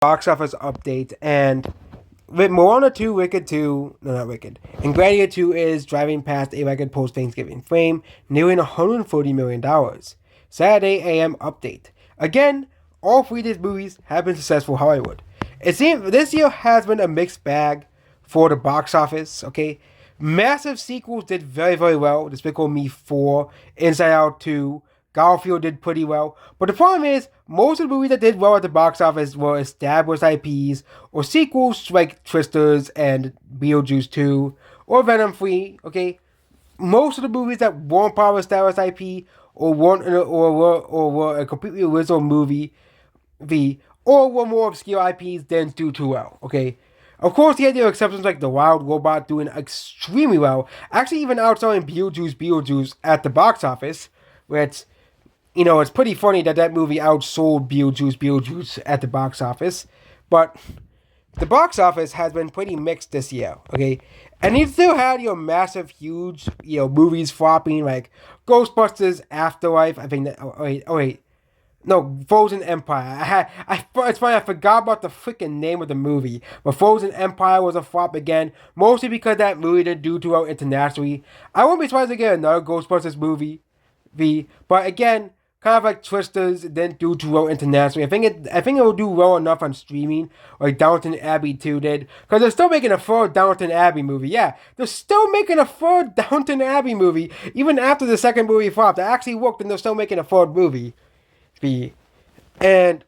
box office update, and with Moana 2, Wicked 2, no, not Wicked, and Gladiator 2 is driving past a record post Thanksgiving frame, nearing $140 million. Saturday AM update. Again, all three of these movies have been successful in Hollywood. It seems this year has been a mixed bag for the box office, okay? Massive sequels did very, very well. Despicable Me 4, Inside Out 2, Garfield did pretty well. But the problem is, most of the movies that did well at the box office were established IPs or sequels like Twisters and Beetlejuice 2 or Venom 3, okay? Most of the movies that weren't part of established IP or weren't or were a completely original movie, or were more obscure IPs didn't do too well, okay? Of course, you had your exceptions like The Wild Robot doing extremely well, actually even outselling Beetlejuice at the box office, which, it's pretty funny that that movie outsold Beetlejuice at the box office. But the box office has been pretty mixed this year, okay? And you still had your massive, huge, movies flopping like Ghostbusters Afterlife. I think that. Oh wait. No, Frozen Empire. It's funny, I forgot about the freaking name of the movie. But Frozen Empire was a flop again, mostly because that movie didn't do too well internationally. I wouldn't be surprised to get another Ghostbusters movie, but again, kind of like Twisters, it didn't do too well internationally. I think it will do well enough on streaming, like Downton Abbey 2 did, because they're still making a third Downton Abbey movie. Yeah, they're still making a third Downton Abbey movie, even after the second movie flopped. It actually worked, and they're still making a third movie. And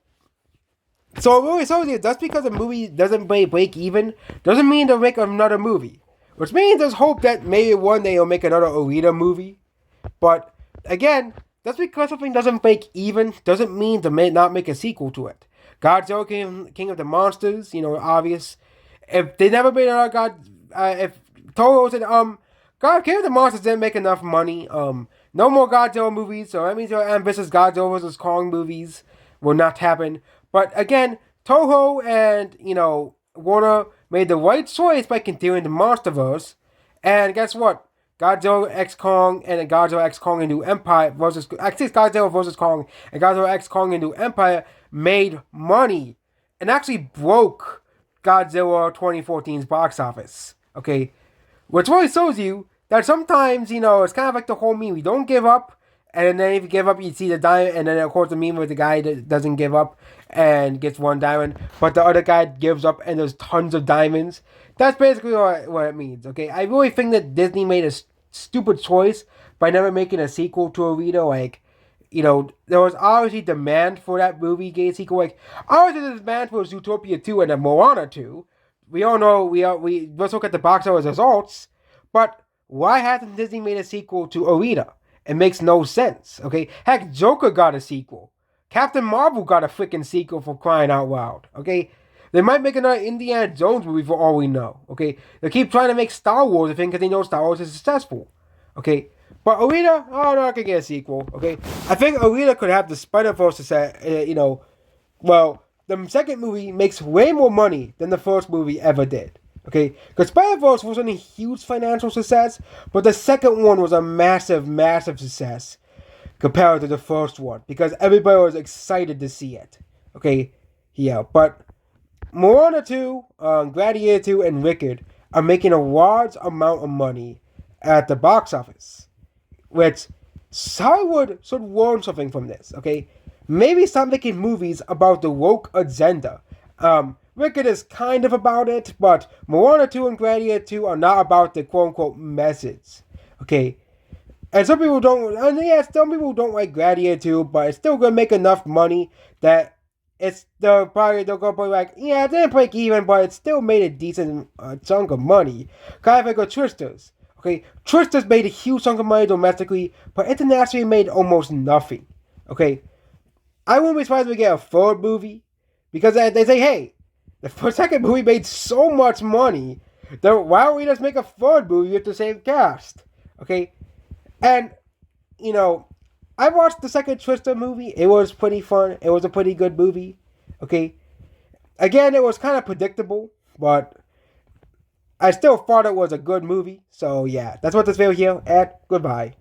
so it really shows you just because a movie doesn't break even doesn't mean they'll make another movie. Which means there's hope that maybe one day they'll make another Alita movie. But again, just because something doesn't break even doesn't mean they may not make a sequel to it. Godzilla King of the Monsters, obvious. If they never made another if Toho said, God King of the Monsters didn't make enough money, no more Godzilla movies, so that means your ambitious Godzilla vs. Kong movies will not happen. But again, Toho and, Warner made the right choice by continuing the Monsterverse. And guess what? Godzilla X Kong and Godzilla X Kong and New Empire versus... Actually, Godzilla vs. Kong and Godzilla X Kong and New Empire made money. And actually broke Godzilla 2014's box office. Okay? Which really shows you that sometimes, it's kind of like the whole meme. We don't give up, and then if you give up, you see the diamond, and then of course the meme with the guy that doesn't give up and gets one diamond, but the other guy gives up and there's tons of diamonds. That's basically what it means, okay? I really think that Disney made a stupid choice by never making a sequel to Alita. Like, there was obviously demand for that movie game sequel. Like, obviously the demand for Zootopia 2 and Moana 2. We all know, let's look at the box office results, but why hasn't Disney made a sequel to Alita? It makes no sense, okay? Heck, Joker got a sequel. Captain Marvel got a freaking sequel, for crying out loud, okay? They might make another Indiana Jones movie for all we know, okay? They keep trying to make Star Wars a thing because they know Star Wars is successful, okay? But Alita, oh no, I could get a sequel, okay? I think Alita could have the Spider-Verse, well, the second movie makes way more money than the first movie ever did. Okay, because Spider-Verse wasn't a huge financial success, but the second one was a massive, massive success compared to the first one because everybody was excited to see it. Okay, yeah, but Moana 2, Gladiator 2, and Wicked are making a large amount of money at the box office, which Hollywood should learn something from this. Okay, maybe stop making movies about the woke agenda. Wicked is kind of about it, but Moana 2 and Gladiator 2 are not about the quote-unquote message. Okay? And some people don't like Gladiator 2, but it's still gonna make enough money that they're gonna be like, yeah, it didn't break even, but it still made a decent chunk of money. Kind of like Twisters. Okay? Twisters made a huge chunk of money domestically, but internationally made almost nothing. Okay? I wouldn't be surprised if we get a third movie, because they say, hey, the second movie made so much money that why don't we just make a third movie with the same cast? Okay? And, I watched the second Twister movie. It was pretty fun. It was a pretty good movie. Okay? Again, it was kind of predictable, but I still thought it was a good movie. So, yeah, that's what this video here, and goodbye.